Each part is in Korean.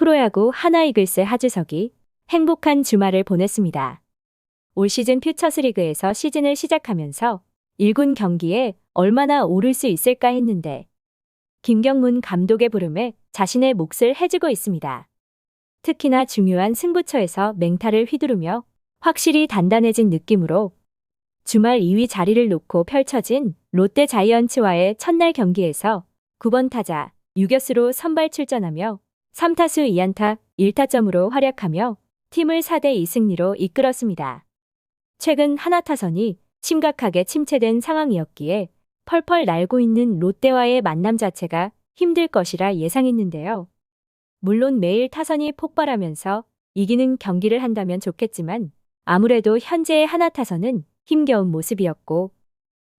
프로야구 하나이글스 하주석이 행복한 주말을 보냈습니다. 올 시즌 퓨처스리그에서 시즌을 시작하면서 1군 경기에 얼마나 오를 수 있을까 했는데 김경문 감독의 부름에 자신의 몫을 해주고 있습니다. 특히나 중요한 승부처에서 맹타를 휘두르며 확실히 단단해진 느낌으로 주말 2위 자리를 놓고 펼쳐진 롯데 자이언츠와의 첫날 경기에서 9번 타자 유격수로 선발 출전하며 3타수 2안타 1타점으로 활약하며 팀을 4대2 승리로 이끌었습니다. 최근 하나타선이 심각하게 침체된 상황이었기에 펄펄 날고 있는 롯데와의 만남 자체가 힘들 것이라 예상했는데요. 물론 매일 타선이 폭발하면서 이기는 경기를 한다면 좋겠지만 아무래도 현재의 하나타선은 힘겨운 모습이었고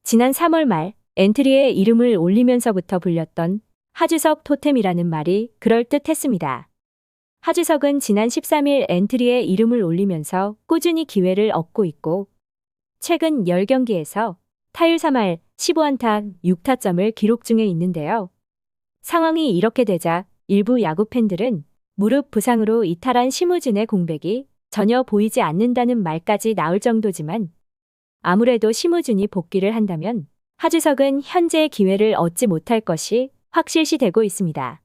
지난 3월 말 엔트리에 이름을 올리면서부터 불렸던 하주석 토템이라는 말이 그럴듯했습니다. 하주석은 지난 13일 엔트리에 이름을 올리면서 꾸준히 기회를 얻고 있고 최근 10경기에서 타율 3할 15안타 6타점을 기록 중에 있는데요. 상황이 이렇게 되자 일부 야구 팬들은 무릎 부상으로 이탈한 심우준의 공백이 전혀 보이지 않는다는 말까지 나올 정도지만 아무래도 심우준이 복귀를 한다면 하주석은 현재의 기회를 얻지 못할 것이 확실시되고 있습니다.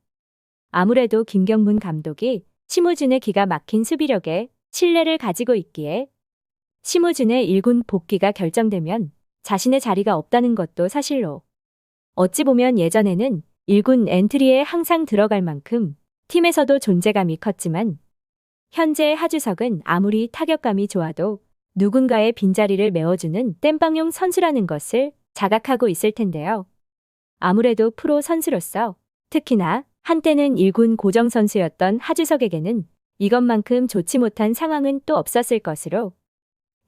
아무래도 김경문 감독이 심우준의 기가 막힌 수비력에 신뢰를 가지고 있기에 심우준의 1군 복귀가 결정되면 자신의 자리가 없다는 것도 사실로 어찌 보면 예전에는 1군 엔트리에 항상 들어갈 만큼 팀에서도 존재감이 컸지만 현재의 하주석은 아무리 타격감이 좋아도 누군가의 빈자리를 메워주는 땜빵용 선수라는 것을 자각하고 있을 텐데요. 아무래도 프로 선수로서 특히나 한때는 1군 고정 선수였던 하주석에게는 이것만큼 좋지 못한 상황은 또 없었을 것으로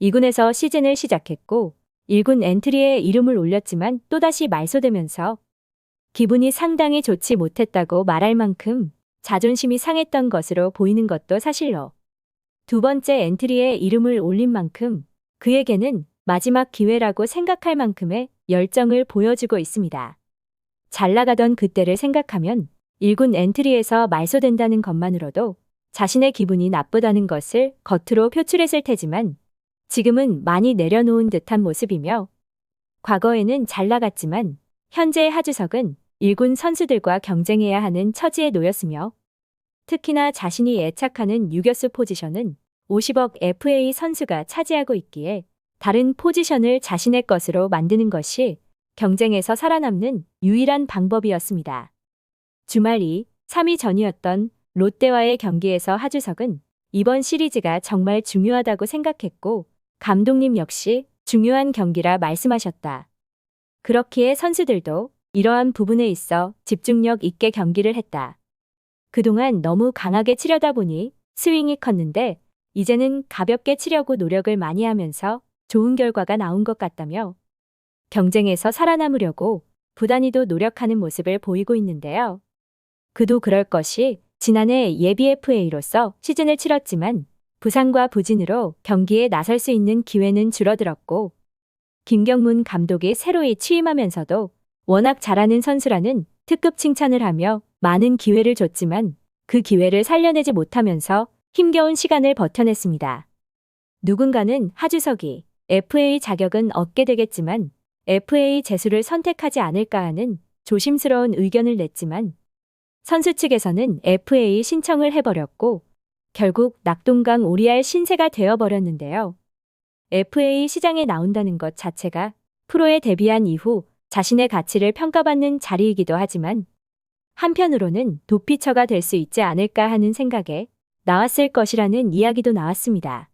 2군에서 시즌을 시작했고 1군 엔트리에 이름을 올렸지만 또다시 말소되면서 기분이 상당히 좋지 못했다고 말할 만큼 자존심이 상했던 것으로 보이는 것도 사실로 두 번째 엔트리에 이름을 올린 만큼 그에게는 마지막 기회라고 생각할 만큼의 열정을 보여주고 있습니다. 잘 나가던 그때를 생각하면 1군 엔트리에서 말소된다는 것만으로도 자신의 기분이 나쁘다는 것을 겉으로 표출했을 테지만 지금은 많이 내려놓은 듯한 모습이며 과거에는 잘 나갔지만 현재의 하주석은 1군 선수들과 경쟁해야 하는 처지에 놓였으며 특히나 자신이 애착하는 유격수 포지션은 50억 FA 선수가 차지하고 있기에 다른 포지션을 자신의 것으로 만드는 것이 경쟁에서 살아남는 유일한 방법이었습니다. 주말 2, 3위 전이었던 롯데와의 경기에서 하주석은 이번 시리즈가 정말 중요하다고 생각했고 감독님 역시 중요한 경기라 말씀하셨다. 그렇기에 선수들도 이러한 부분에 있어 집중력 있게 경기를 했다. 그동안 너무 강하게 치려다 보니 스윙이 컸는데 이제는 가볍게 치려고 노력을 많이 하면서 좋은 결과가 나온 것 같다며 경쟁에서 살아남으려고 부단히도 노력하는 모습을 보이고 있는데요. 그도 그럴 것이 지난해 예비 FA로서 시즌을 치렀지만 부상과 부진으로 경기에 나설 수 있는 기회는 줄어들었고 김경문 감독이 새로이 취임하면서도 워낙 잘하는 선수라는 특급 칭찬을 하며 많은 기회를 줬지만 그 기회를 살려내지 못하면서 힘겨운 시간을 버텨냈습니다. 누군가는 하주석이 FA 자격은 얻게 되겠지만 FA 재수를 선택하지 않을까 하는 조심스러운 의견을 냈지만 선수 측에서는 FA 신청을 해버렸고 결국 낙동강 오리알 신세가 되어버렸는데요. FA 시장에 나온다는 것 자체가 프로에 데뷔한 이후 자신의 가치를 평가받는 자리이기도 하지만 한편으로는 도피처가 될 수 있지 않을까 하는 생각에 나왔을 것이라는 이야기도 나왔습니다.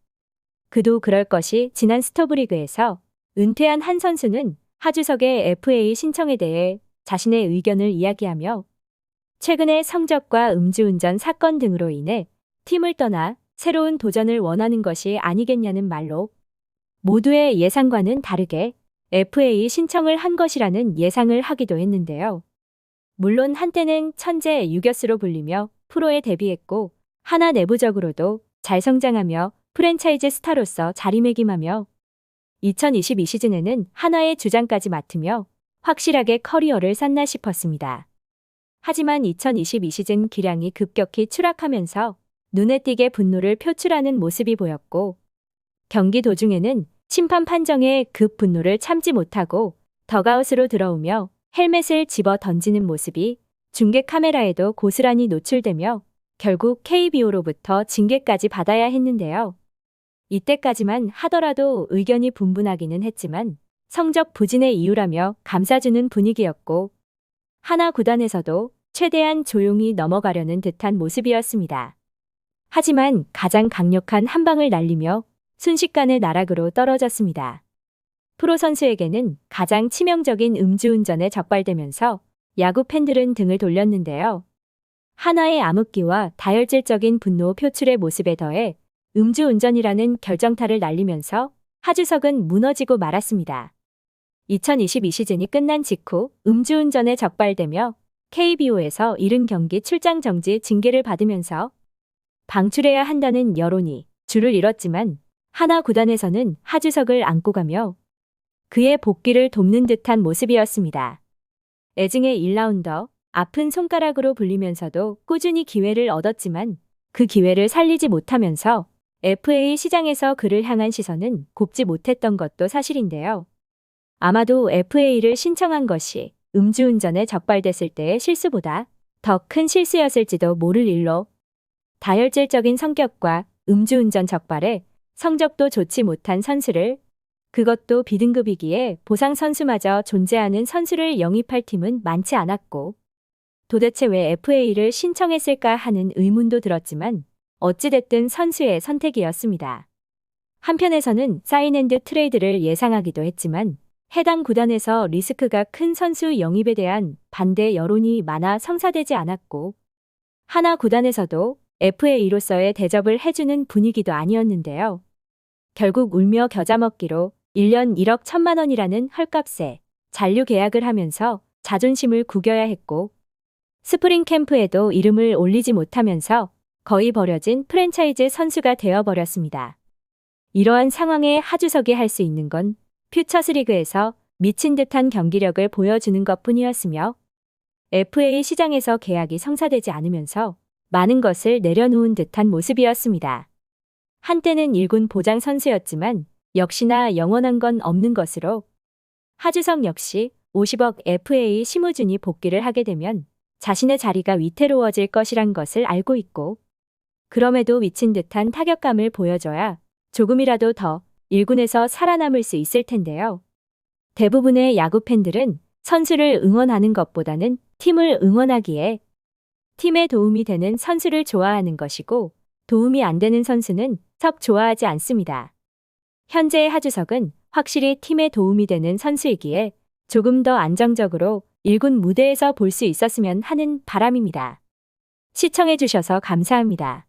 그도 그럴 것이 지난 스토브리그에서 은퇴한 한 선수는 하주석의 FA 신청에 대해 자신의 의견을 이야기하며 최근의 성적과 음주운전 사건 등으로 인해 팀을 떠나 새로운 도전을 원하는 것이 아니겠냐는 말로 모두의 예상과는 다르게 FA 신청을 한 것이라는 예상을 하기도 했는데요. 물론 한때는 천재 유격수로 불리며 프로에 데뷔했고 하나 내부적으로도 잘 성장하며 프랜차이즈 스타로서 자리매김하며 2022 시즌에는 한화의 주장까지 맡으며 확실하게 커리어를 쌓나 싶었습니다. 하지만 2022 시즌 기량이 급격히 추락하면서 눈에 띄게 분노를 표출하는 모습이 보였고, 경기 도중에는 심판 판정에 급 분노를 참지 못하고 덕아웃으로 들어오며 헬멧을 집어 던지는 모습이 중계 카메라에도 고스란히 노출되며 결국 KBO로부터 징계까지 받아야 했는데요. 이때까지만 하더라도 의견이 분분하기는 했지만 성적 부진의 이유라며 감싸주는 분위기였고, 하나 구단에서도 최대한 조용히 넘어가려는 듯한 모습이었습니다. 하지만 가장 강력한 한 방을 날리며 순식간에 나락으로 떨어졌습니다. 프로 선수에게는 가장 치명적인 음주운전에 적발되면서 야구 팬들은 등을 돌렸는데요. 하나의 암흑기와 다혈질적인 분노 표출의 모습에 더해 음주운전이라는 결정타를 날리면서 하주석은 무너지고 말았습니다. 2022 시즌이 끝난 직후 음주운전에 적발되며 KBO에서 70경기 출장 정지 징계를 받으면서 방출해야 한다는 여론이 줄을 이뤘지만 하나 구단에서는 하주석을 안고 가며 그의 복귀를 돕는 듯한 모습이었습니다. 애증의 1라운더, 아픈 손가락으로 불리면서도 꾸준히 기회를 얻었지만 그 기회를 살리지 못하면서 FA 시장에서 그를 향한 시선은 곱지 못했던 것도 사실인데요. 아마도 FA를 신청한 것이 음주운전에 적발됐을 때의 실수보다 더 큰 실수였을지도 모를 일로, 다혈질적인 성격과 음주운전 적발에 성적도 좋지 못한 선수를, 그것도 B등급이기에 보상 선수마저 존재하는 선수를 영입할 팀은 많지 않았고, 도대체 왜 FA를 신청했을까 하는 의문도 들었지만 어찌됐든 선수의 선택이었습니다. 한편에서는 사인앤드 트레이드를 예상하기도 했지만 해당 구단에서 리스크가 큰 선수 영입에 대한 반대 여론이 많아 성사되지 않았고, 하나 구단에서도 FA로서의 대접을 해주는 분위기도 아니었는데요. 결국 울며 겨자 먹기로 1년 1억 1천만 원이라는 헐값에 잔류 계약을 하면서 자존심을 구겨야 했고, 스프링 캠프에도 이름을 올리지 못하면서 거의 버려진 프랜차이즈 선수가 되어버렸습니다. 이러한 상황에 하주석이 할 수 있는 건 퓨처스리그에서 미친 듯한 경기력을 보여주는 것뿐이었으며, FA 시장에서 계약이 성사되지 않으면서 많은 것을 내려놓은 듯한 모습이었습니다. 한때는 1군 보장 선수였지만 역시나 영원한 건 없는 것으로, 하주석 역시 50억 FA 심우준이 복귀를 하게 되면 자신의 자리가 위태로워질 것이란 것을 알고 있고, 그럼에도 미친 듯한 타격감을 보여줘야 조금이라도 더 1군에서 살아남을 수 있을 텐데요. 대부분의 야구 팬들은 선수를 응원하는 것보다는 팀을 응원하기에 팀에 도움이 되는 선수를 좋아하는 것이고, 도움이 안 되는 선수는 썩 좋아하지 않습니다. 현재의 하주석은 확실히 팀에 도움이 되는 선수이기에 조금 더 안정적으로 1군 무대에서 볼 수 있었으면 하는 바람입니다. 시청해주셔서 감사합니다.